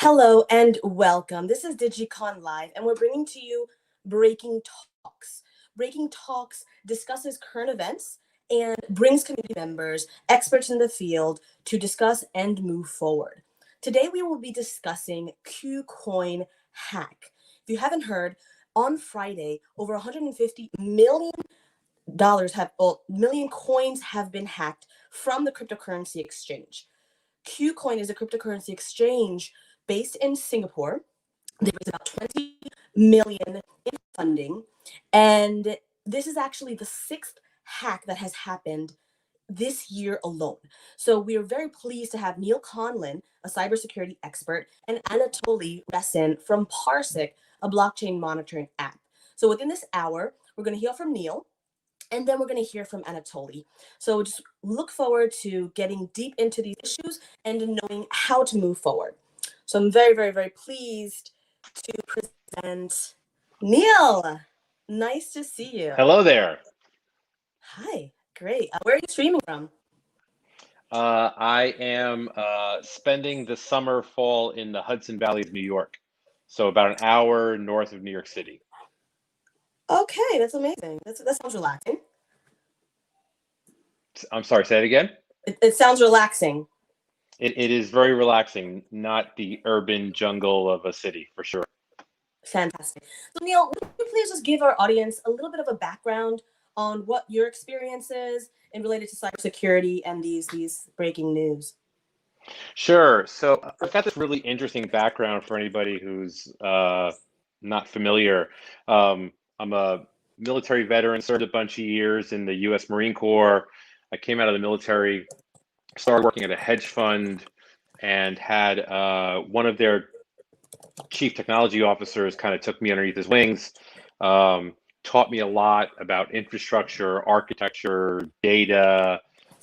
Hello and welcome. This is DigeconLIVE, and we're bringing to you Breaking Talks. Breaking Talks discusses current events and brings community members, experts in the field, to discuss and move forward. Today, we will be discussing Kucoin hack. If you haven't heard, on Friday, over $150 million million coins have been hacked from the cryptocurrency exchange. Kucoin is a cryptocurrency exchange based in Singapore. They raised about 20 million in funding, and this is actually the sixth hack that has happened this year alone. So we are very pleased to have Neal, a cybersecurity expert, and Anatoly Ressin from Parsec, a blockchain monitoring app. So within this hour, we're going to hear from Neal, and then we're going to hear from Anatoly. So just look forward to getting deep into these issues and knowing how to move forward. So I'm very, very, very pleased to present Neal. Nice to see you. Hello there. Hi, great. Where are you streaming from? I am spending the summer fall in the Hudson Valley of New York. So about an hour north of New York City. Okay, that's amazing. That sounds relaxing. I'm sorry, say it again? It sounds relaxing. It is very relaxing, not the urban jungle of a city, for sure. Fantastic. So Neal, would you please just give our audience a little bit of a background on what your experience is and related to cybersecurity and these breaking news? Sure. So I've got this really interesting background for anybody who's not familiar. I'm a military veteran, served a bunch of years in the U.S. Marine Corps. I came out of the military, started working at a hedge fund, and had one of their chief technology officers kind of took me underneath his wings, taught me a lot about infrastructure, architecture, data,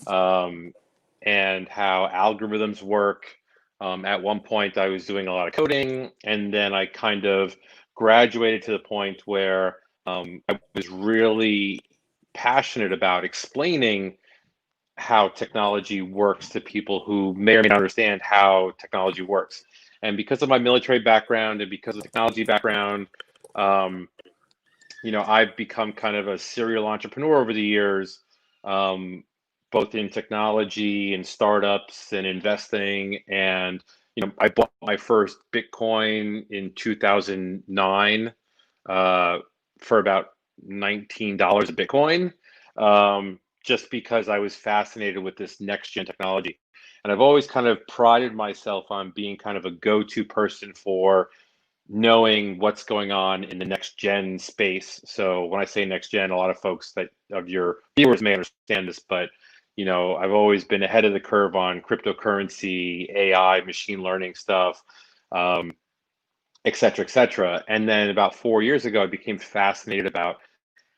and how algorithms work. At one point, I was doing a lot of coding, and then I kind of graduated to the point where I was really passionate about explaining how technology works to people who may or may not understand how technology works. And because of my military background and because of the technology background, I've become kind of a serial entrepreneur over the years, both in technology and startups and investing. And, I bought my first Bitcoin in 2009 for about $19 a Bitcoin, just because I was fascinated with this next gen technology. And I've always kind of prided myself on being kind of a go-to person for knowing what's going on in the next gen space. So when I say next gen, a lot of folks that of your viewers may understand this, but I've always been ahead of the curve on cryptocurrency, AI, machine learning stuff, et cetera, et cetera. And then about 4 years ago, I became fascinated about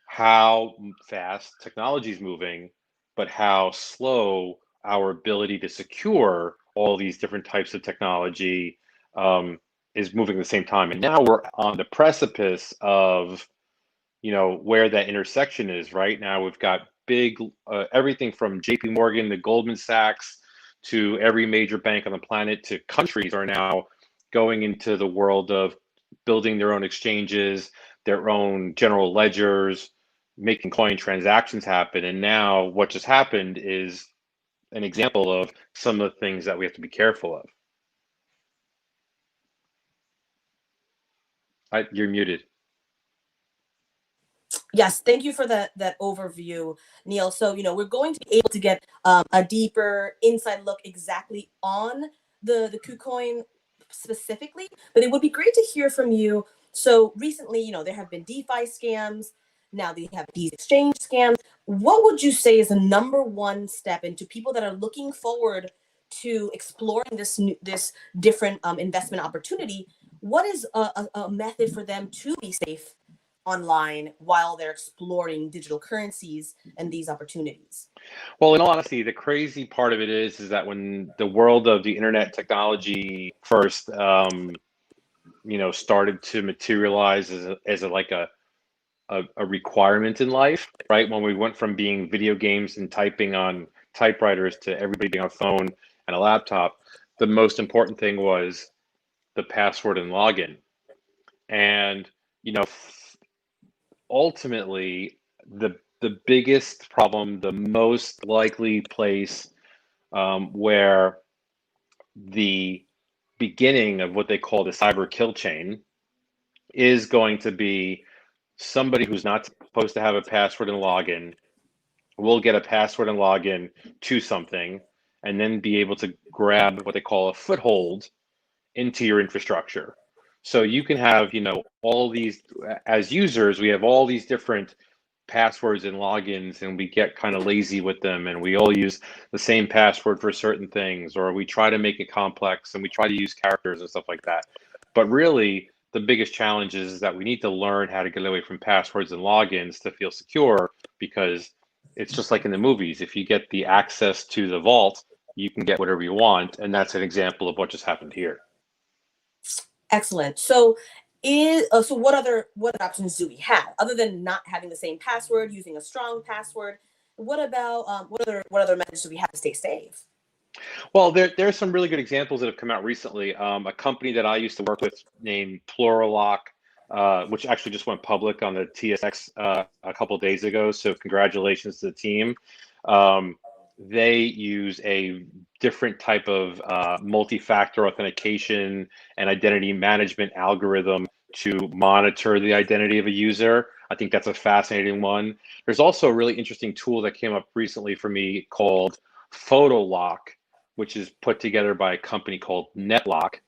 how fast technology is moving, but how slow our ability to secure all these different types of technology is moving at the same time. And now we're on the precipice of, where that intersection is. Right now, we've got big everything from JP Morgan to Goldman Sachs to every major bank on the planet to countries are now going into the world of building their own exchanges, their own general ledgers, making coin transactions happen. And now what just happened is an example of some of the things that we have to be careful of. You're muted. Yes, thank you for that overview, Neal. So, we're going to be able to get a deeper inside look exactly on the KuCoin specifically, but it would be great to hear from you. So recently, there have been DeFi scams. Now they have these exchange scams. What would you say is the number one step into people that are looking forward to exploring this different investment opportunity? What is a method for them to be safe online while they're exploring digital currencies and these opportunities? Well, in all honesty, the crazy part of it is that when the world of the internet technology first, started to materialize as a requirement in life, right? When we went from being video games and typing on typewriters to everybody being on a phone and a laptop, the most important thing was the password and login. And, ultimately, the biggest problem, the most likely place where the beginning of what they call the cyber kill chain is going to be somebody who's not supposed to have a password and login will get a password and login to something and then be able to grab what they call a foothold into your infrastructure. So you can have, all these, as users, we have all these different passwords and logins, and we get kind of lazy with them, and we all use the same password for certain things, or we try to make it complex and we try to use characters and stuff like that. But really, the biggest challenge is that we need to learn how to get away from passwords and logins to feel secure, because it's just like in the movies. If you get the access to the vault, you can get whatever you want. And that's an example of what just happened here. Excellent. So what other options do we have other than not having the same password, using a strong password? What about what other methods do we have to stay safe? Well, there's some really good examples that have come out recently. A company that I used to work with named Pluralock, which actually just went public on the TSX a couple of days ago. So congratulations to the team. They use a different type of multi-factor authentication and identity management algorithm to monitor the identity of a user. I think that's a fascinating one. There's also a really interesting tool that came up recently for me called PhotoLock, which is put together by a company called NetLock,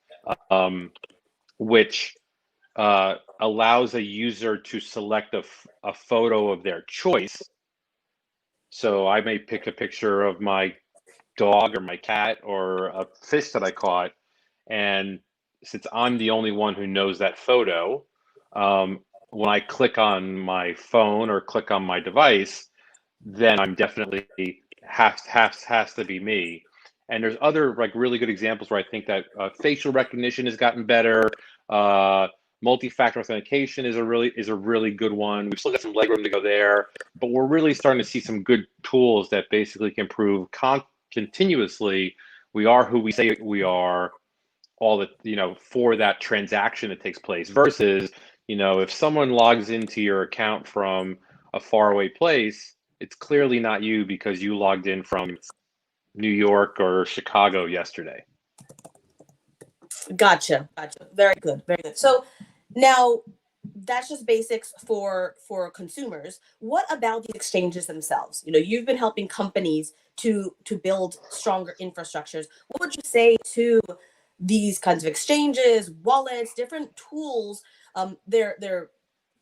which allows a user to select a photo of their choice. So I may pick a picture of my dog or my cat or a fish that I caught. And since I'm the only one who knows that photo, when I click on my phone or click on my device, then I'm definitely has to be me. And there's other like really good examples where I think that facial recognition has gotten better. Multi-factor authentication is a really good one. We've still got some legroom to go there, but we're really starting to see some good tools that basically can prove continuously we are who we say we are, all the for that transaction that takes place. Versus if someone logs into your account from a faraway place, it's clearly not you because you logged in from New York or Chicago yesterday. Gotcha. Very good. So now that's just basics for consumers. What about the exchanges themselves? You've been helping companies to build stronger infrastructures. What would you say to these kinds of exchanges, wallets, different tools? They're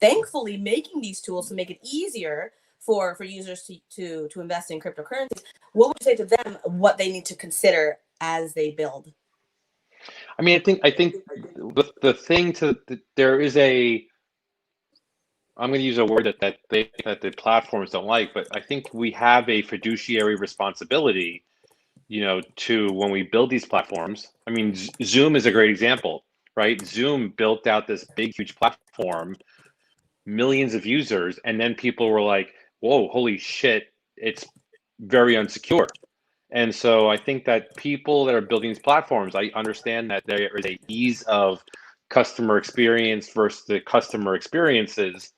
thankfully making these tools to make it easier for users to invest in cryptocurrencies. What would you say to them what they need to consider as they build? I mean, I think the thing there is I'm going to use a word that the platforms don't like, but I think we have a fiduciary responsibility, to when we build these platforms. I mean, Zoom is a great example, right? Zoom built out this big, huge platform, millions of users, and then people were like, whoa, holy shit, it's very unsecure. And so I think that people that are building these platforms, I understand that there is a ease of customer experience versus the customer experiences,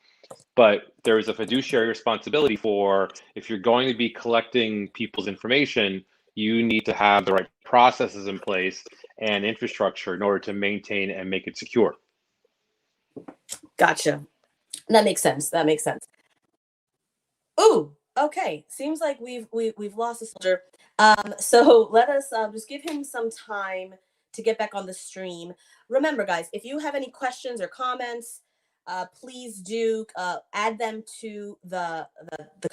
but there is a fiduciary responsibility for, if you're going to be collecting people's information, you need to have the right processes in place and infrastructure in order to maintain and make it secure. Gotcha. That makes sense. Ooh, okay. Seems like we've lost a soldier. So let us just give him some time to get back on the stream. Remember, guys, if you have any questions or comments, please do add them to the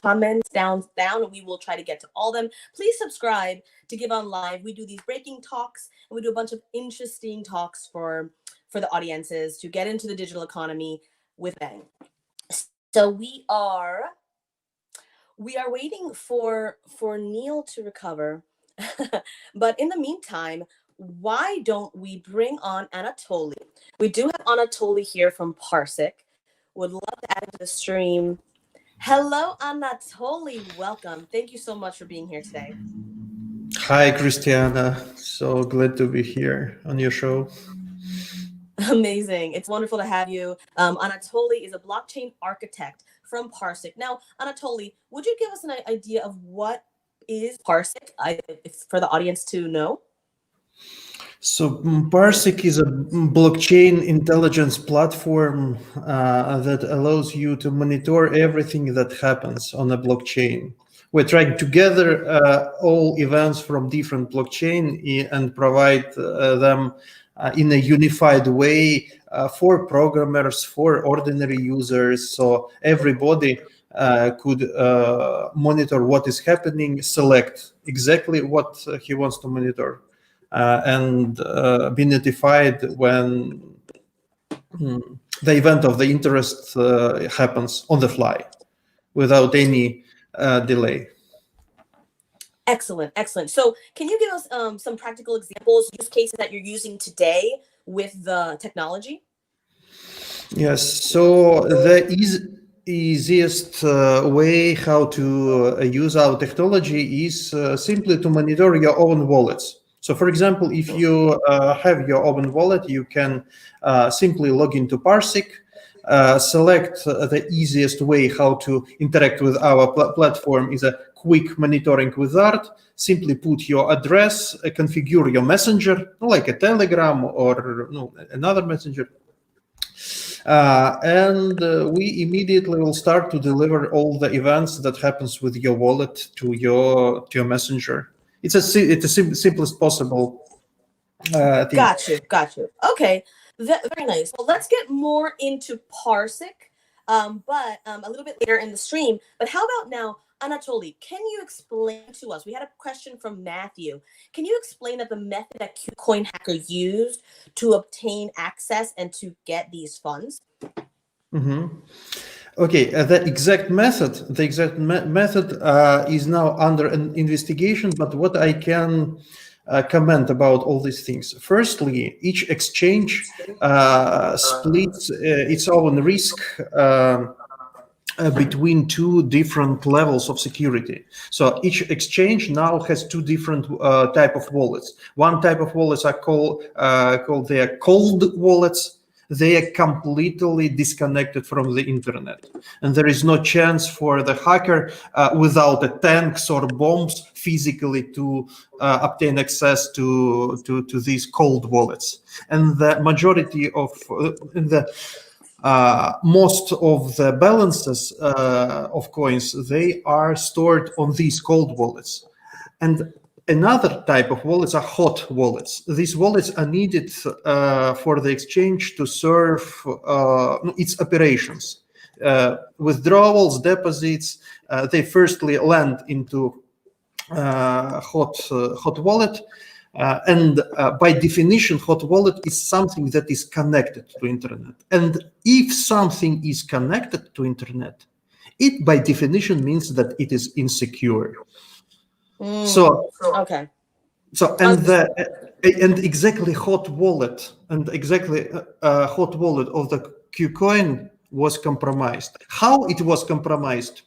comments down, and we will try to get to all them. Please subscribe to DigeconLIVE. We do these breaking talks, and we do a bunch of interesting talks for the audiences to get into the digital economy with bang. So we are waiting for Neal to recover. But in the meantime, why don't we bring on Anatoly? We do have Anatoly here from Parsec. Would love to add him to the stream. Hello, Anatoly. Welcome. Thank you so much for being here today. Hi, Christiana. So glad to be here on your show. Amazing. It's wonderful to have you. Anatoly is a blockchain architect from Parsec. Now, Anatoly, would you give us an idea of what is Parsec for the audience to know? So Parsec is a blockchain intelligence platform that allows you to monitor everything that happens on a blockchain. We're trying to gather all events from different blockchain and provide them in a unified way for programmers, for ordinary users, so everybody could monitor what is happening, select exactly what he wants to monitor, and be notified when the event of the interest happens on the fly without any delay. Excellent, excellent. So can you give us some practical examples, use cases that you're using today with the technology? Yes, so the easiest way how to use our technology is simply to monitor your own wallets. So for example, if you have your own wallet, you can simply log into Parsec, select the easiest way how to interact with our platform is a quick monitoring wizard. Simply put your address, configure your messenger, like a Telegram or another messenger. And we immediately will start to deliver all the events that happens with your wallet to your messenger. It's the simplest possible thing. Got you. Okay, very nice. Well, let's get more into Parsec, but a little bit later in the stream. But how about now, Anatoly, can you explain to us, we had a question from Matthew. Can you explain that the method that Kucoin hacker used to obtain access and to get these funds? Mm-hmm. Okay, the exact method is now under an investigation, but what I can comment about all these things. Firstly, each exchange splits its own risk between two different levels of security. So each exchange now has two different type of wallets. One type of wallets are called their cold wallets. They are completely disconnected from the internet, and there is no chance for the hacker without the tanks or bombs physically to obtain access to these cold wallets. And the majority of most of the balances of coins, they are stored on these cold wallets. And another type of wallets are hot wallets. These wallets are needed for the exchange to serve its operations. Withdrawals, deposits, they firstly land into hot wallet. And by definition, hot wallet is something that is connected to internet. And if something is connected to internet, it by definition means that it is insecure. So okay. So and exactly hot wallet of the Kucoin was compromised. How it was compromised?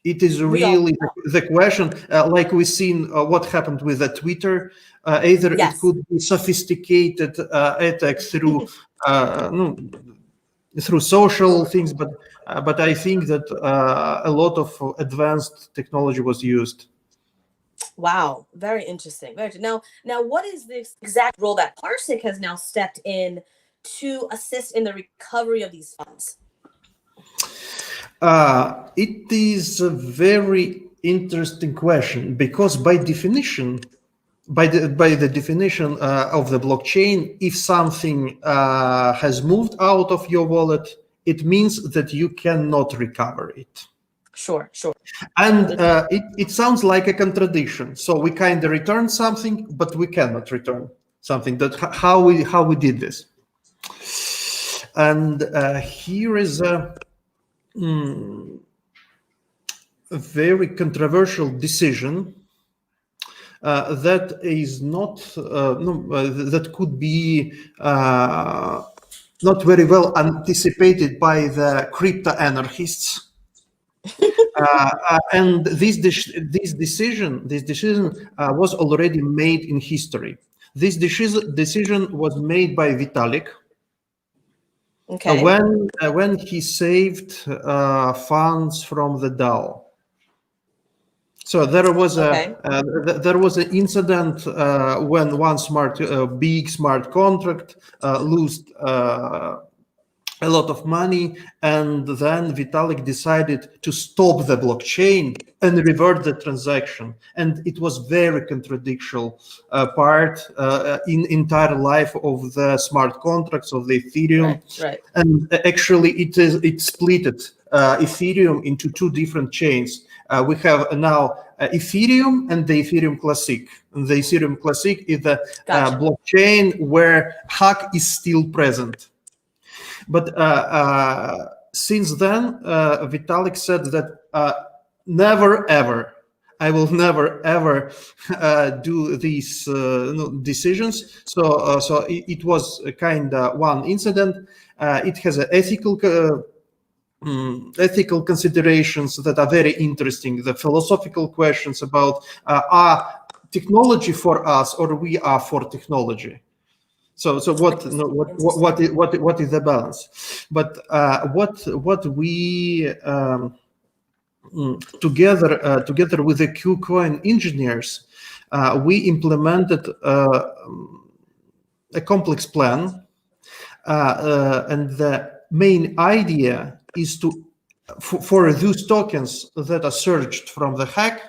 It is really the question. Like we've seen what happened with the Twitter. Either it could be sophisticated attack through through social things, but I think that a lot of advanced technology was used. Wow, very interesting. Now, what is the exact role that Parsec has now stepped in to assist in the recovery of these funds? It is a very interesting question because by definition, by the definition of the blockchain, if something has moved out of your wallet, it means that you cannot recover it. Sure. And it sounds like a contradiction. So we kind of return something, but we cannot return something. That how we did this. And here is a very controversial decision that is not that could be not very well anticipated by the crypto anarchists. And this decision was already made in history. This decision was made by Vitalik, Okay. when he saved funds from the DAO. So there was an incident when one big smart contract lost a lot of money, and then Vitalik decided to stop the blockchain and revert the transaction. And it was very contradictory part in entire life of the smart contracts of the Ethereum. Right. And actually, it split Ethereum into two different chains. We have now Ethereum and the Ethereum Classic. And the Ethereum Classic is the blockchain where hack is still present. But since then, Vitalik said that never ever, I will never ever do these decisions. So it was kind of one incident. It has an ethical considerations that are very interesting. The philosophical questions about are technology for us or we are for technology. So what is the balance? But what we together with the Kucoin engineers, we implemented a complex plan, and the main idea is to for those tokens that are surged from the hack,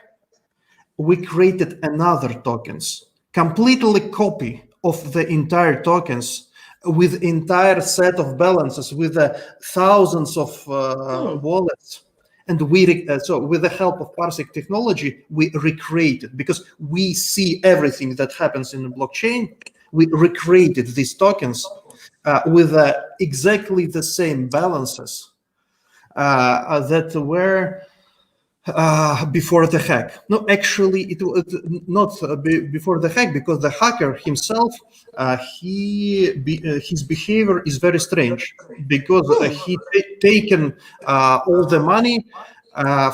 we created another tokens completely copy of the entire tokens with entire set of balances with thousands of wallets. And so with the help of Parsec technology, we recreated, because we see everything that happens in the blockchain. We recreated these tokens with exactly the same balances that were before the hack. No, actually, it was not before the hack, because the hacker himself, his behavior is very strange, because he taken all the money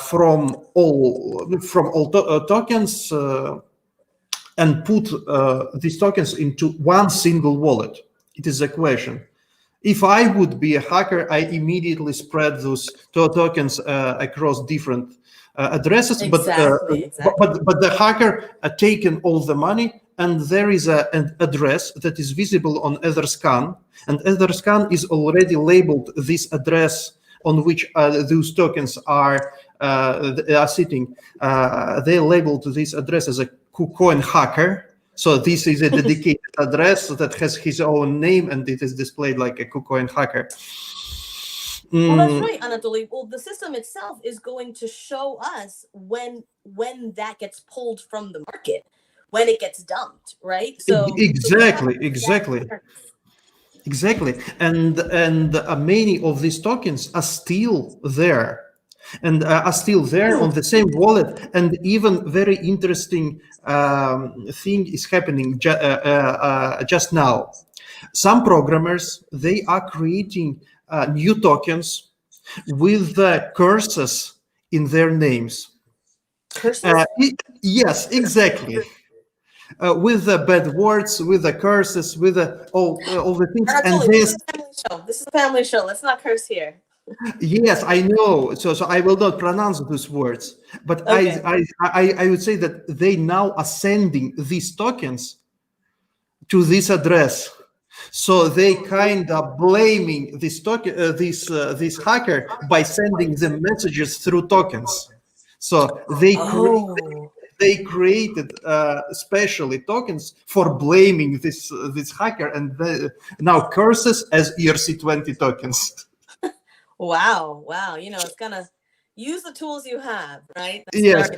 from all tokens and put these tokens into one single wallet. It is a question. If I would be a hacker, I immediately spread those tokens across different addresses. Exactly. But the hacker taken all the money, and there is an address that is visible on Etherscan, and Etherscan is already labeled this address on which those tokens are sitting. They labeled this address as a Kucoin hacker. So this is a dedicated address that has his own name, and it is displayed like a Kucoin hacker. Well, that's right, Anatoly. Well, the system itself is going to show us when that gets pulled from the market, when it gets dumped, right? So exactly. And many of these tokens are still there. And are still there on the same wallet. And even very interesting thing is happening just now. Some programmers, they are creating new tokens with the curses in their names. Curses? Yes, exactly. With the bad words, with the curses, with all the things. And this is a family show. Let's not curse here. Yes, I know. So I will not pronounce those words, but okay. I would say that they now are sending these tokens to this address. So they kind of blaming this this hacker by sending them messages through tokens. So they created specially tokens for blaming this hacker, and now curses as ERC20 tokens. Wow. You know, it's gonna use the tools you have, right? That's yes,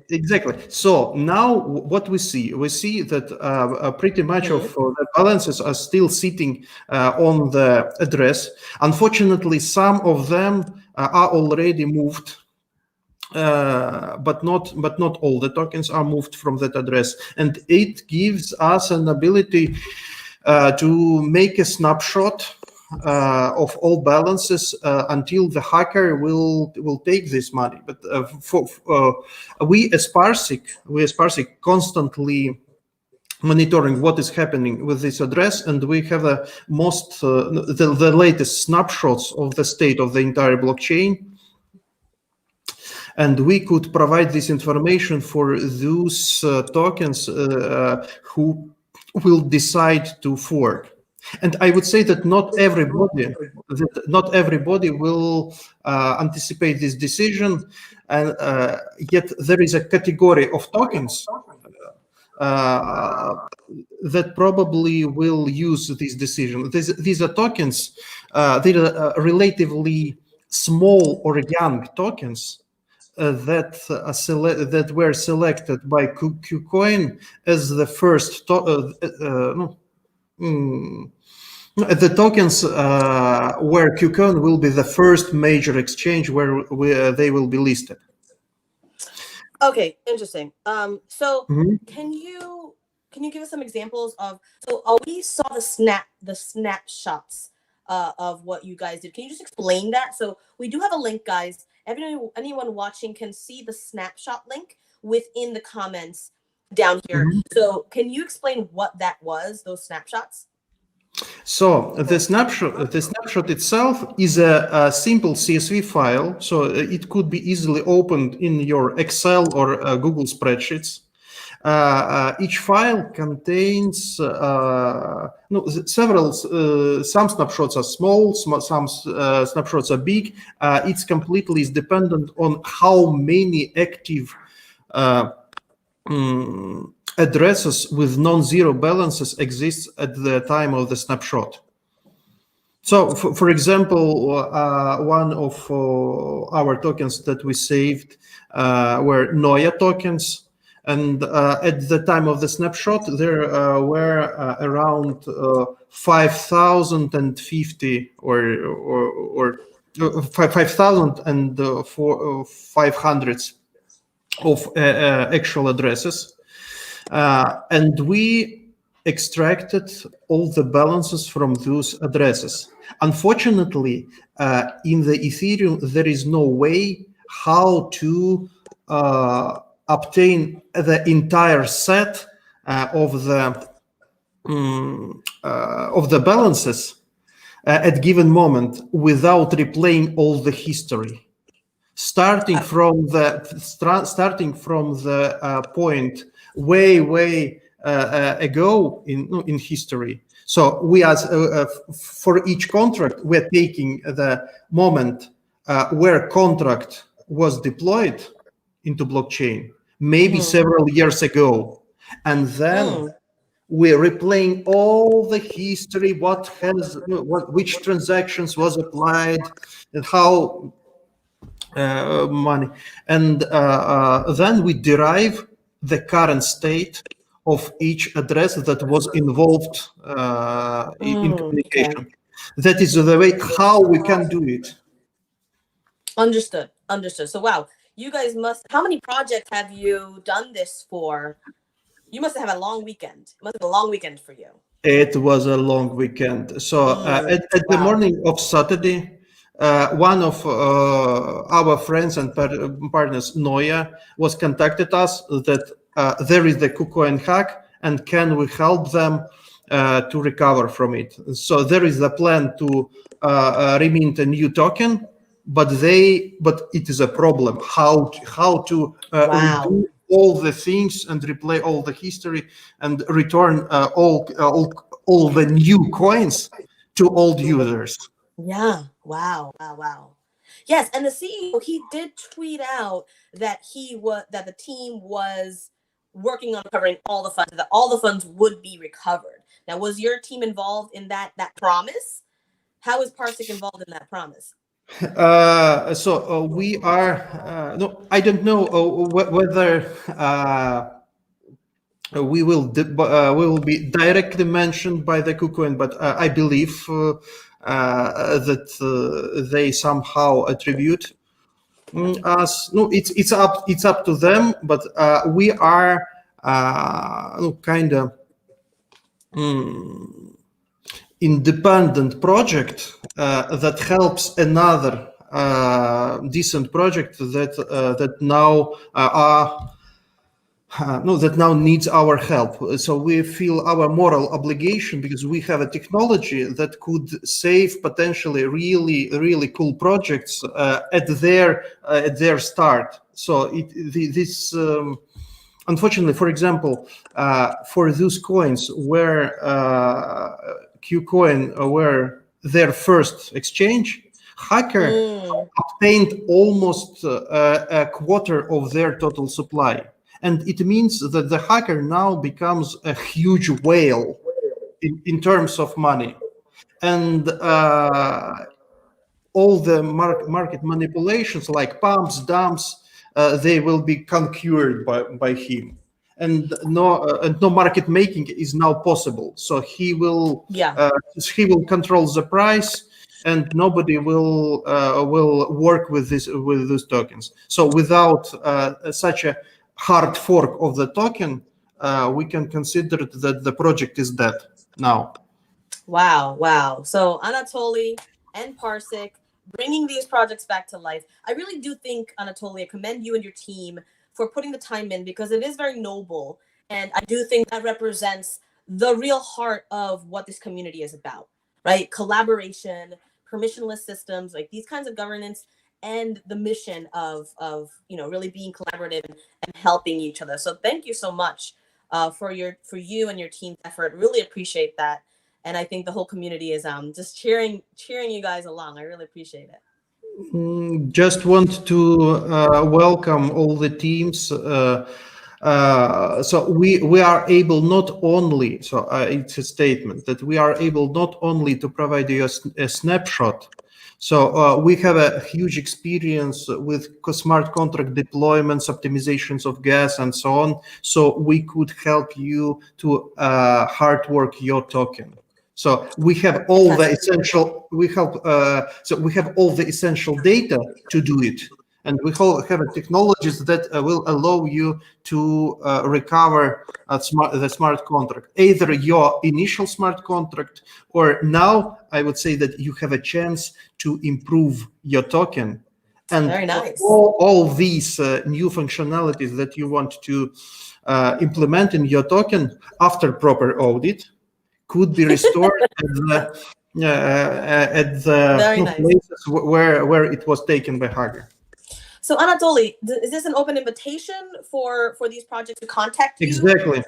exactly. So now what we see that pretty much of the balances are still sitting on the address. Unfortunately, some of them are already moved, but not all the tokens are moved from that address, and it gives us an ability to make a snapshot of all balances until the hacker will take this money. But we as Parsec constantly monitoring what is happening with this address, and we have the latest snapshots of the state of the entire blockchain. And we could provide this information for those tokens who will decide to fork. And I would say that not everybody will anticipate this decision, and yet there is a category of tokens that probably will use this decision. These are tokens, they are relatively small or young tokens that were selected by Kucoin as the first the tokens where Kucoin will be the first major exchange where they will be listed. Okay, interesting. So Mhm. can you give us some examples of, so we saw the snapshots of what you guys did. Can you just explain that? So we do have a link, guys. Anyone watching can see the snapshot link within the comments down here. Mhm. So can you explain what that was, those snapshots? So the snapshot itself is a simple CSV file, so it could be easily opened in your Excel or Google spreadsheets. Each file contains several. Some snapshots are small, some snapshots are big. It's completely dependent on how many active addresses with non-zero balances exist at the time of the snapshot. So, for example, one of our tokens that we saved were Noya tokens. And at the time of the snapshot, there were around 5,050 or 5,500 of actual addresses. And we extracted all the balances from those addresses. Unfortunately, in the Ethereum, there is no way how to obtain the entire set of the balances at given moment without replaying all the history, starting from the point way ago in history. So we, as for each contract, we're taking the moment where contract was deployed into blockchain, maybe several years ago, and then we're replaying all the history, which transactions was applied, and how money, and then we derive the current state of each address that was involved in communication. Okay. That is the way how we can do it. Understood. So wow, you guys how many projects have you done this for? You must have had a long weekend. It must have been a long weekend for you. It was a long weekend. So at the morning of Saturday, one of our friends and partners, Noya, was contacted us that there is the Kucoin hack, and can we help them to recover from it? So there is a plan to remint a new token, but it is a problem how to redo all the things and replay all the history and return all the new coins to old users. Yeah. Wow. Yes, and the CEO, he did tweet out that the team was working on recovering all the funds, that all the funds would be recovered. Now, was your team involved in that promise? How is Parsec involved in that promise? So we are. No, I don't know whether we will be directly mentioned by the Kucoin, but I believe that they somehow attribute us. No, it's up to them, but we are kind of independent project that helps another decent project that now are no, that now needs our help. So we feel our moral obligation because we have a technology that could save potentially really cool projects at their start. So this unfortunately, for example, for those coins where Kucoin were their first exchange, hacker obtained almost a quarter of their total supply. And it means that the hacker now becomes a huge whale in terms of money. And all the market manipulations like pumps, dumps, they will be conquered by him. And no market making is now possible. So he will control the price, and nobody will work with these tokens. So without such a hard fork of the token, we can consider that the project is dead now. Wow. So Anatoly and Parsec bringing these projects back to life. I really do think, Anatoly, I commend you and your team for putting the time in, because it is very noble. And I do think that represents the real heart of what this community is about, right? Collaboration, permissionless systems, like these kinds of governance, and the mission of really being collaborative and helping each other. So thank you so much for you and your team's effort. Really appreciate that. And I think the whole community is just cheering you guys along. I really appreciate it. Just want to welcome all the teams. So we are able not only, so it's a statement that we are able not only to provide you a snapshot. So we have a huge experience with smart contract deployments, optimizations of gas, and so on. So we could help you to hard work your token. So we have all the essential. We have all the essential data to do it, and we have technologies that will allow you to recover the smart contract, either your initial smart contract, or now I would say that you have a chance to improve your token. And very nice. all these new functionalities that you want to implement in your token after proper audit could be restored at the places where it was taken by hacker. So Anatoly, is this an open invitation for these projects to contact you? Exactly.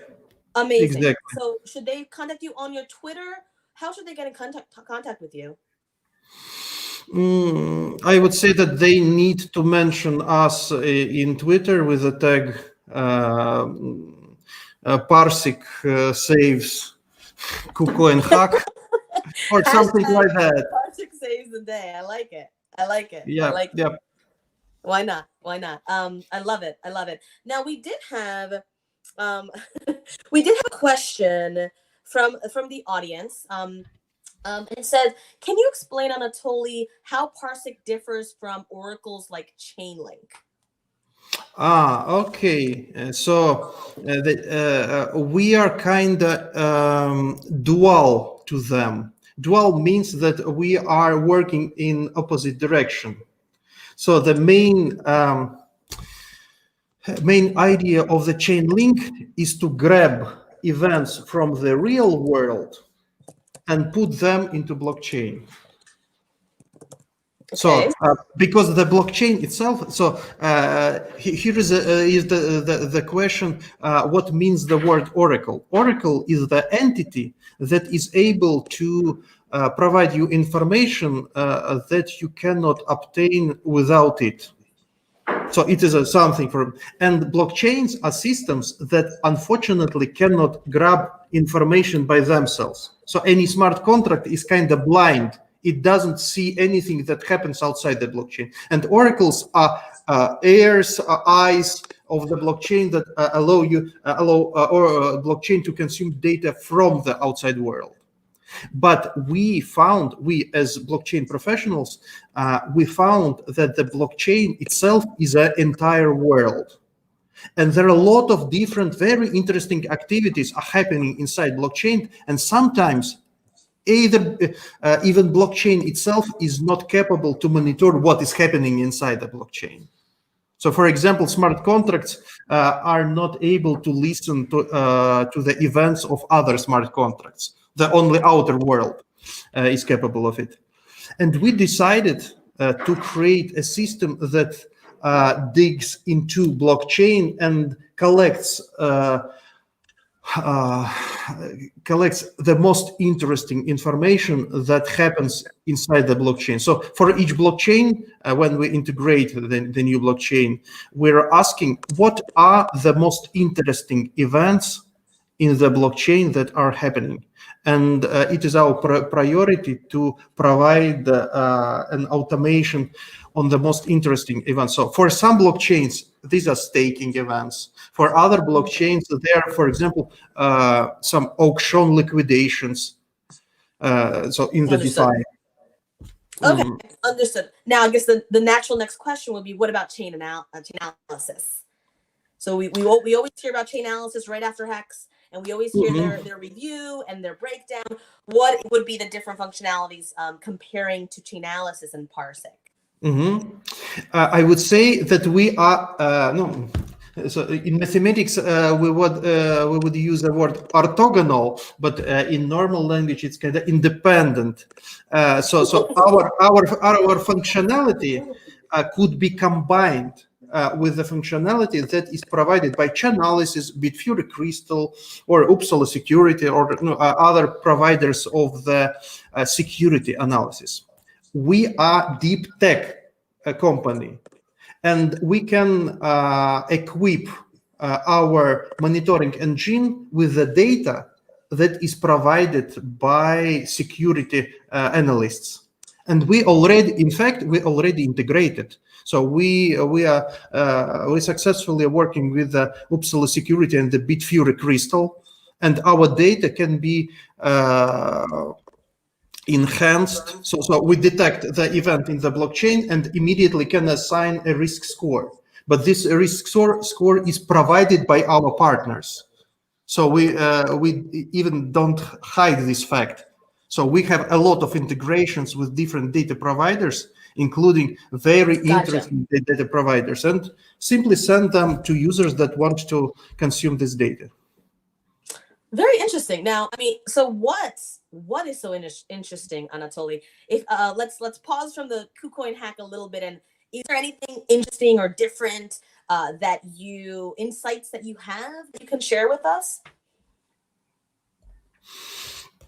Amazing. Exactly. So should they contact you on your Twitter? How should they get in contact with you? I would say that they need to mention us in Twitter with the tag Parsec saves Kucoin hack or something like that. Parsec saves the day. I like it. Yeah. Yeah. Why not? I love it. Now we did have a question from the audience. It says, can you explain, Anatoly, how Parsec differs from oracles like Chainlink? Okay. So we are kind of dual to them. Dual means that we are working in opposite direction. So the main idea of the Chainlink is to grab events from the real world and put them into blockchain. Okay. So because the blockchain itself, so here is the question, what means the word oracle? Oracle is the entity that is able to provide you information that you cannot obtain without it. So it is something and blockchains are systems that unfortunately cannot grab information by themselves. So any smart contract is kind of blind. It doesn't see anything that happens outside the blockchain. And oracles are eyes of the blockchain that allow blockchain to consume data from the outside world. But we as blockchain professionals, we found that the blockchain itself is an entire world. And there are a lot of different, very interesting activities are happening inside blockchain. And sometimes even blockchain itself is not capable to monitor what is happening inside the blockchain. So, for example, smart contracts are not able to listen to the events of other smart contracts. The only outer world is capable of it. And we decided to create a system that digs into blockchain and collects the most interesting information that happens inside the blockchain. So for each blockchain, when we integrate the new blockchain, we're asking what are the most interesting events in the blockchain that are happening. And it is our priority to provide an automation on the most interesting events. So for some blockchains, these are staking events. For other blockchains, there are, for example, some auction liquidations. So in the Understood. DeFi. Okay, understood. Now, I guess the natural next question would be, what about chain analysis? So we always hear about chain analysis right after Hex, and we always hear their review and their breakdown. What would be the different functionalities comparing to chain analysis and Parsec? I would say that we are no. So in mathematics, we would use the word orthogonal, but in normal language, it's kind of independent. So our functionality could be combined with the functionality that is provided by Chainalysis, Bitfury Crystal, or Uppsala Security, or other providers of the security analysis. We are deep tech company, and we can equip our monitoring engine with the data that is provided by security analysts. And we already integrated. So we successfully working with the Uppsala Security and the Bitfury Crystal, and our data can be enhanced. So we detect the event in the blockchain and immediately can assign a risk score. But this risk score is provided by our partners. So we even don't hide this fact. So we have a lot of integrations with different data providers, including very interesting data providers, and simply send them to users that want to consume this data. Very interesting. Now, I mean, so what is so interesting, Anatoly? If let's pause from the Kucoin hack a little bit, and is there anything interesting or different insights that you have that you can share with us?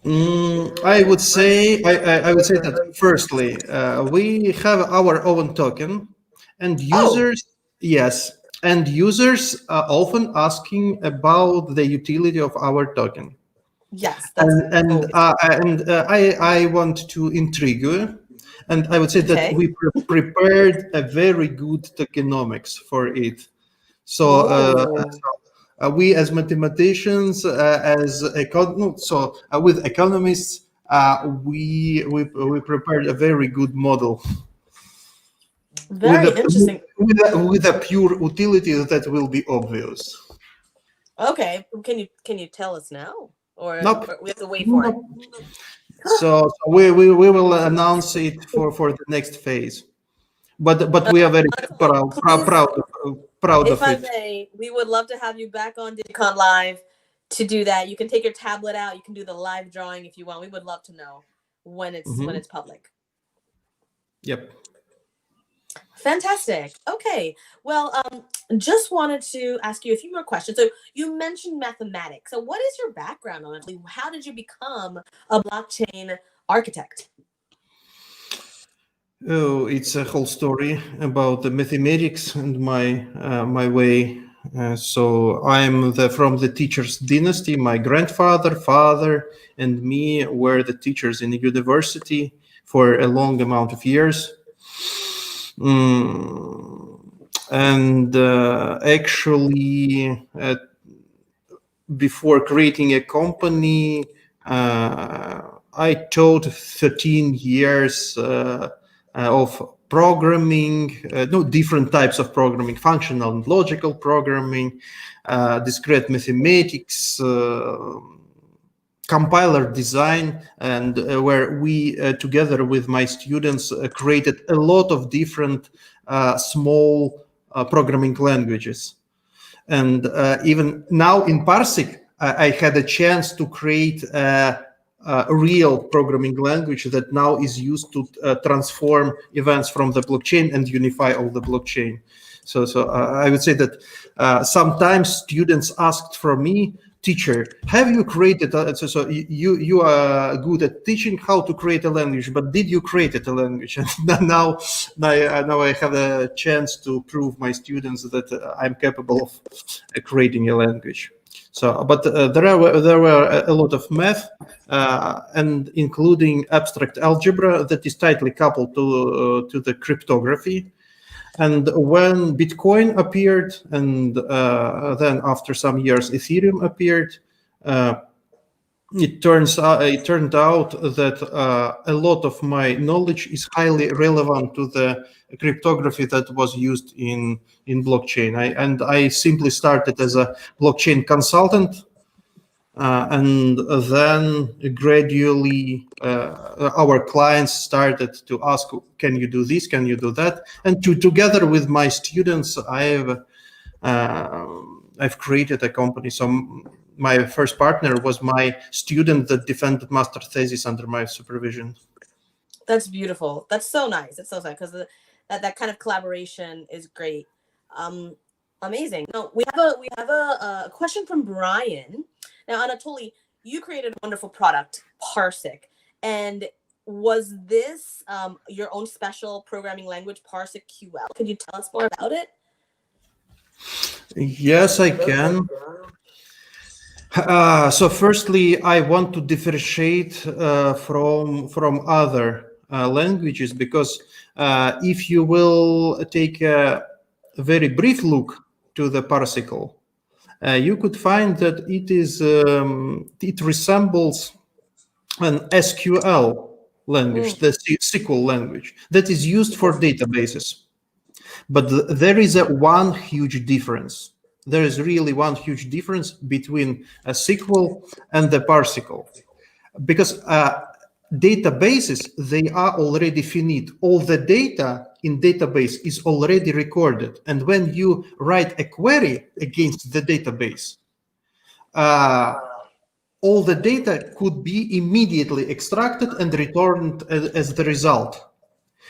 I would say that firstly, we have our own token, and users, yes, and users are often asking about the utility of our token. Yes, I want to intrigue you, and I would say that we prepared a very good tokenomics for it. So. We as mathematicians, with economists, we prepared a very good model. Very interesting. With a pure utility that will be obvious. Okay, can you tell us now, or, nope. or we have to wait for it? So we will announce it for the next phase. But we are very proud if of I it. may, we would love to have you back on DigeconLIVE to do that. You can take your tablet out. You can do the live drawing if you want. We would love to know when it's public. Yep. Fantastic. Okay. Well, just wanted to ask you a few more questions. So you mentioned mathematics. So what is your background on it? How did you become a blockchain architect? Oh, it's a whole story about the mathematics and my way. So I'm from the teachers dynasty. My grandfather, father, and me were the teachers in the university for a long amount of years. And actually, before creating a company, I taught 13 years of programming, different types of programming, functional and logical programming, discrete mathematics, compiler design, and where we, together with my students, created a lot of different small programming languages. And even now in Parsec, I had a chance to create a real programming language that now is used to transform events from the blockchain and unify all the blockchain. So I would say that sometimes students asked from me, teacher, have you created, so you are good at teaching how to create a language, but did you create a language? And now I have a chance to prove my students that I'm capable of creating a language. So, but there were a lot of math, and including abstract algebra that is tightly coupled to the cryptography. And when Bitcoin appeared, and then after some years Ethereum appeared, it turned out that a lot of my knowledge is highly relevant to the cryptography that was used in blockchain. I simply started as a blockchain consultant, and then gradually our clients started to ask, can you do this, can you do that? And together with my students, I've created a company. So my first partner was my student that defended master thesis under my supervision. That's beautiful. That's so nice. It's so nice because that kind of collaboration is great. Amazing. Now we have a question from Brian. Now, Anatoly, you created a wonderful product, Parsec, and was this your own special programming language, Parsec QL? Could you tell us more about it? Yes, I can. So firstly, I want to differentiate from other languages, because if you will take a very brief look to the Parsecal, you could find that it resembles an SQL language, the SQL language that is used for databases. But there is one huge difference. There is really one huge difference between a SQL and the Parsecal, because databases, they are already finite. All the data in database is already recorded. And when you write a query against the database, all the data could be immediately extracted and returned as the result.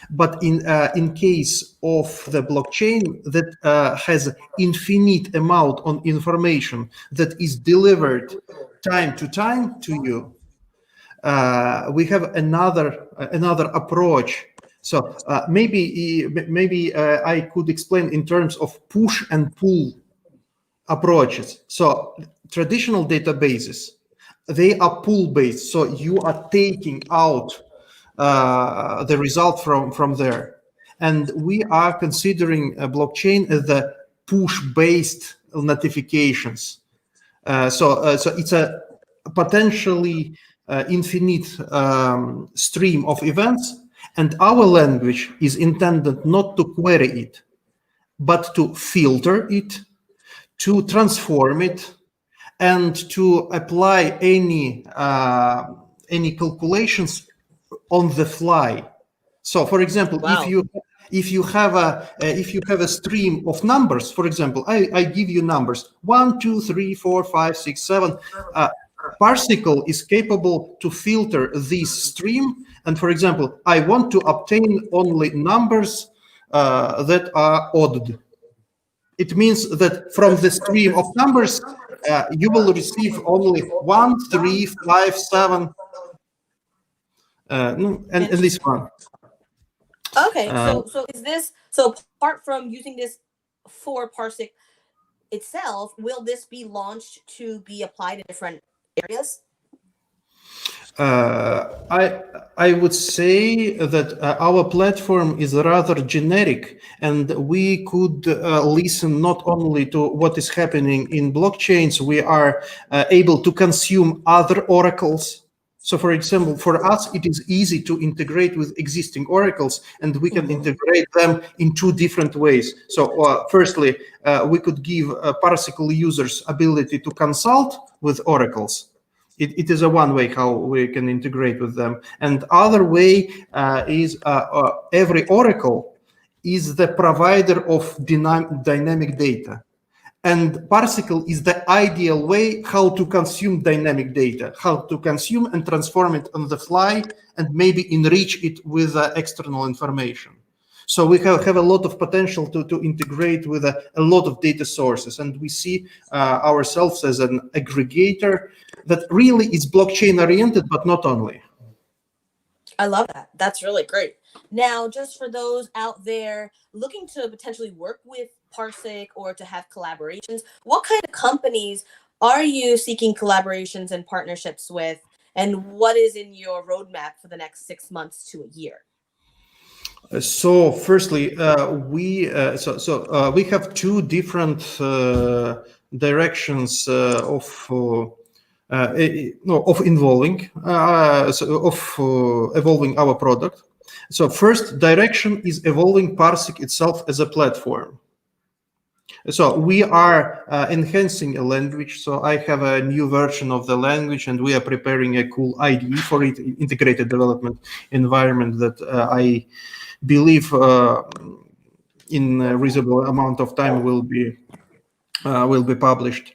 But in case of the blockchain that has infinite amount of information that is delivered time to time to you, we have another approach. So maybe I could explain in terms of push and pull approaches. So traditional databases, they are pull based. So you are taking out the result from there, and we are considering a blockchain as the push based notifications. So it's a potentially infinite stream of events, and our language is intended not to query it, but to filter it, to transform it, and to apply any calculations on the fly. So, for example, Wow. if you have a stream of numbers, for example, I give you numbers 1, 2, 3, 4, 5, 6, 7. Parsecal is capable to filter this stream, and for example, I want to obtain only numbers that are odd. It means that from the stream of numbers, you will receive only 1, 3, 5, 7, and this one. Okay, so is this, so apart from using this for Parsec itself, will this be launched to be applied in different areas? I would say that our platform is rather generic, and we could listen not only to what is happening in blockchains, we are able to consume other oracles. So, for example, for us, it is easy to integrate with existing oracles, and we can integrate them in two different ways. So, firstly, we could give Parsecal users ability to consult with oracles. It is a one way how we can integrate with them. And other way is every oracle is the provider of dynamic data. And Parsicle is the ideal way how to consume dynamic data, how to consume and transform it on the fly and maybe enrich it with external information. So we have a lot of potential to integrate with a lot of data sources. And we see ourselves as an aggregator that really is blockchain oriented, but not only. I love that. That's really great. Now, just for those out there looking to potentially work with Parsec or to have collaborations, what kind of companies are you seeking collaborations and partnerships with? And what is in your roadmap for the next 6 months to a year? So, firstly, we have two different directions of evolving our product. So, first direction is evolving Parsec itself as a platform. So we are enhancing a language. So I have a new version of the language, and we are preparing a cool IDE for it, integrated development environment that I believe in a reasonable amount of time will be published.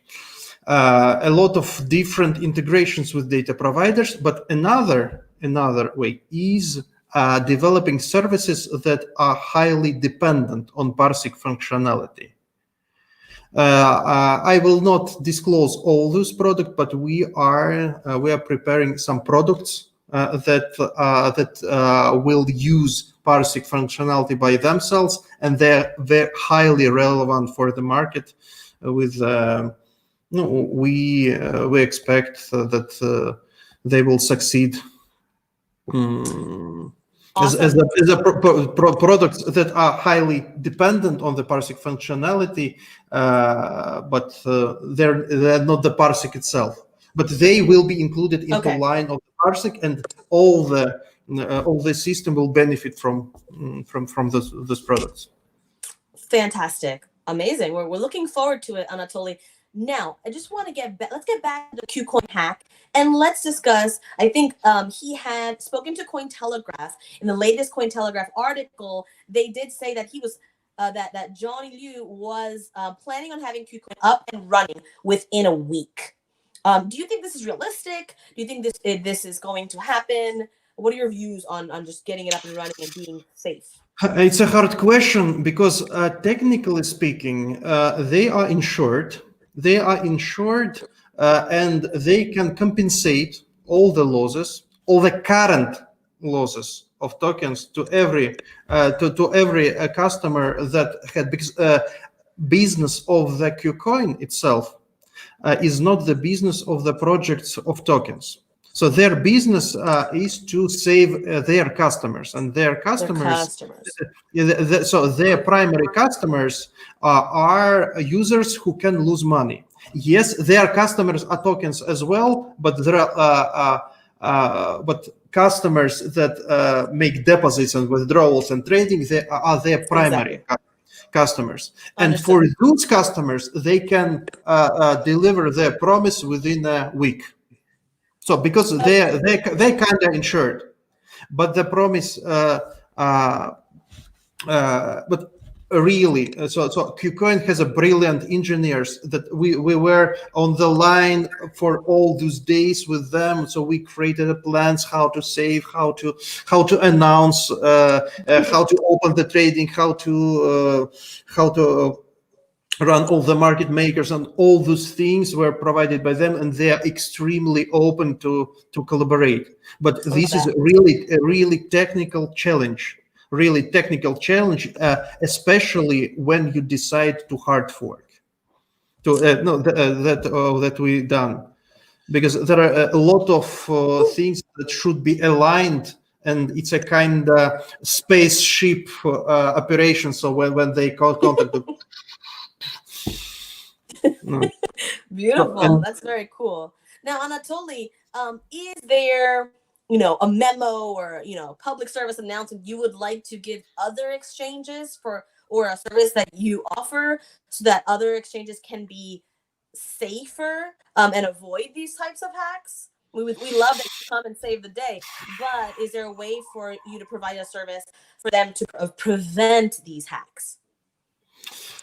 A lot of different integrations with data providers, but another way is developing services that are highly dependent on Parsec functionality. I will not disclose all those products, but we are preparing some products that will use Parsec functionality by themselves, and they're highly relevant for the market. We expect that they will succeed. Awesome. as products that are highly dependent on the Parsec functionality, but they're not the Parsec itself. But they will be included into line of the Parsec, and all the system will benefit from those products. Fantastic, amazing. We're looking forward to it, Anatoly. Now, I just want to let's get back to the Kucoin hack, and let's discuss. I think he had spoken to Cointelegraph. In the latest Cointelegraph article, they did say that he was that Johnny Liu was planning on having Kucoin up and running within a week. Do you think this is realistic? Do you think this is going to happen? What are your views on just getting it up and running and being safe? It's a hard question because technically speaking, they are insured. They are insured, and they can compensate all the losses, all the current losses of tokens to every customer that had, because business of the Kucoin itself is not the business of the projects of tokens. So their business is to save their customers, and their customers. So their primary customers are users who can lose money. Yes, their customers are tokens as well, but there are customers that make deposits and withdrawals and trading. They are their primary customers. And for those customers, they can deliver their promise within a week. So because they kind of insured, but the promise, but really, so Kucoin has a brilliant engineers that we were on the line for all those days with them. So we created plans how to save, how to announce, how to open the trading, how to run all the market makers, and all those things were provided by them, and they are extremely open to collaborate. But this is really a really technical challenge, especially when you decide to hard fork. That we done, because there are a lot of things that should be aligned. And it's a kind of spaceship operation. So when they contact the Beautiful. That's very cool. Now, Anatoly, is there, a memo or, public service announcement you would like to give other exchanges or a service that you offer so that other exchanges can be safer and avoid these types of hacks? We love that you come and save the day, but is there a way for you to provide a service for them to prevent these hacks?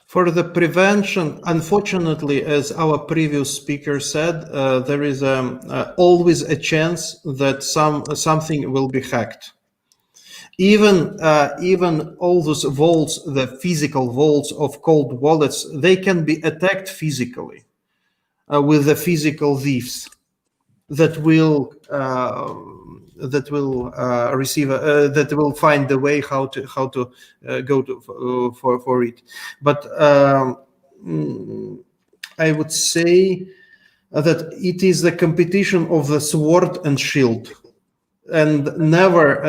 For the prevention, unfortunately, as our previous speaker said, there is always a chance that something will be hacked. Even all those vaults, the physical vaults of cold wallets, they can be attacked physically with the physical thieves that will find the way how to go to for it. But I would say that it is the competition of the sword and shield, and never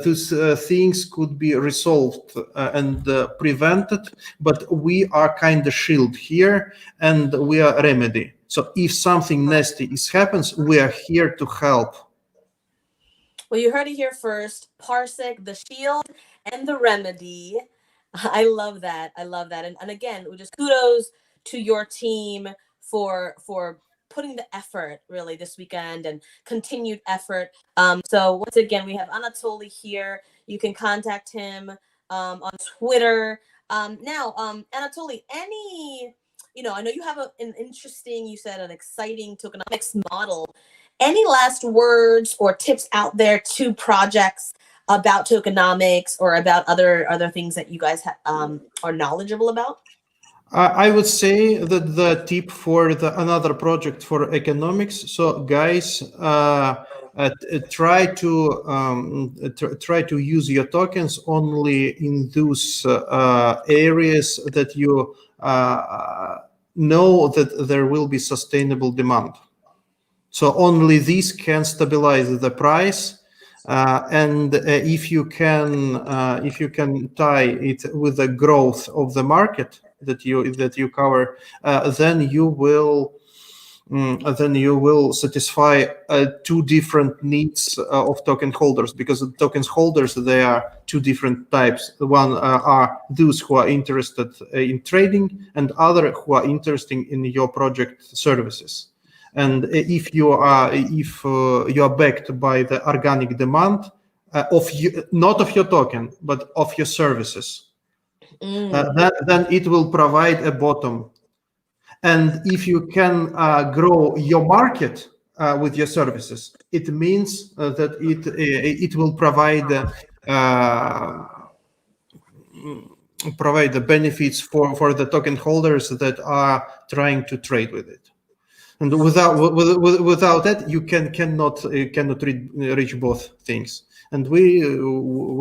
these things could be resolved and prevented. But we are kind of shield here, and we are remedy. So if something nasty happens, we are here to help. Well, you heard it here first. Parsec, the shield and the remedy. I love that. I love that. And again, just kudos to your team for putting the effort really this weekend and continued effort. So once again, we have Anatoly here. You can contact him on Twitter. Now, Anatoly, I know you have an interesting, you said an exciting tokenomics model. Any last words or tips out there to projects about tokenomics or about other things that you guys are knowledgeable about? I would say that the tip for another project for economics. So guys, try to use your tokens only in those areas that you know that there will be sustainable demand. So only this can stabilize the price, and if you can tie it with the growth of the market that you cover, then you will satisfy two different needs of token holders, because the token holders, they are two different types. One are those who are interested in trading, and other who are interested in your project services. And if you are backed by the organic demand not of your token but of your services, then it will provide a bottom. And if you can grow your market with your services, it means that it will provide the benefits for the token holders that are trying to trade with it. And without that, you cannot reach both things. And we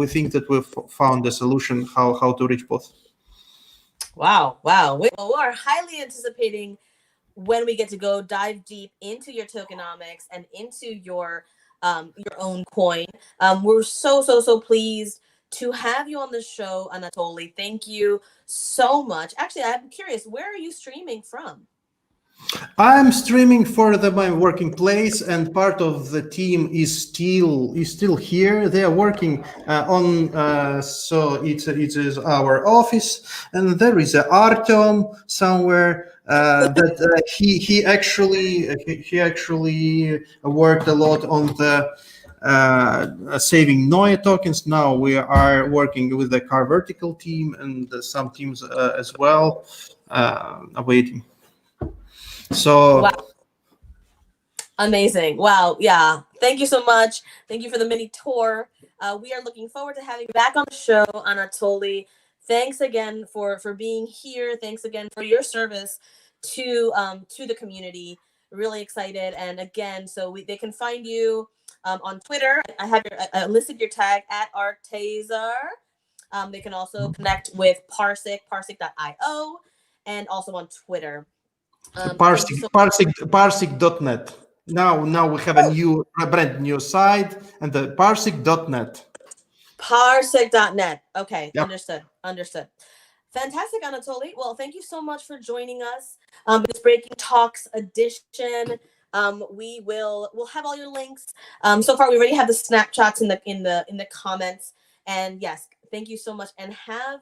think that we've found a solution how to reach both. Wow. We are highly anticipating when we get to go dive deep into your tokenomics and into your own coin. We're so pleased to have you on the show, Anatoly. Thank you so much. Actually, I'm curious, where are you streaming from? I'm streaming for my working place, and part of the team is still here. They are working on so it is our office, and there is Artem somewhere that he actually worked a lot on the saving NOIA tokens. Now we are working with the car vertical team and some teams as well, awaiting. So wow. Amazing. Wow. Yeah. Thank you so much. Thank you for the mini tour. We are looking forward to having you back on the show, Anatoly. Thanks again for being here. Thanks again for your service to the community. Really excited. And again, so they can find you on Twitter. I have listed your tag at Artazar. They can also connect with Parsec, parsec.io, and also on Twitter. Parsec.net. Now we have a brand new site, and the parsec.net. Parsec.net. Okay, Yep. Understood. Fantastic, Anatoly. Well, thank you so much for joining us. This Breaking Talks edition. We'll have all your links. So far, we already have the snapshots in the comments. And yes, thank you so much, and have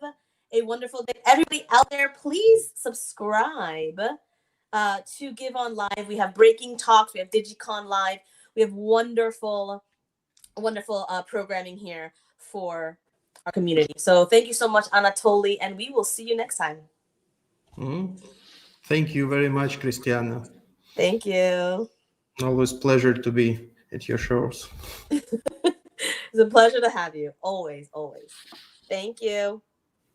a wonderful day. Everybody out there, please subscribe to Give On Live. We have BreakingTalks, we have DigeconLIVE, we have wonderful programming here for our community. So thank you so much, Anatoly, and we will see you next time. Thank you very much, Christiana. Thank you. Always pleasure to be at your shows. It's a pleasure to have you. Always, always. Thank you.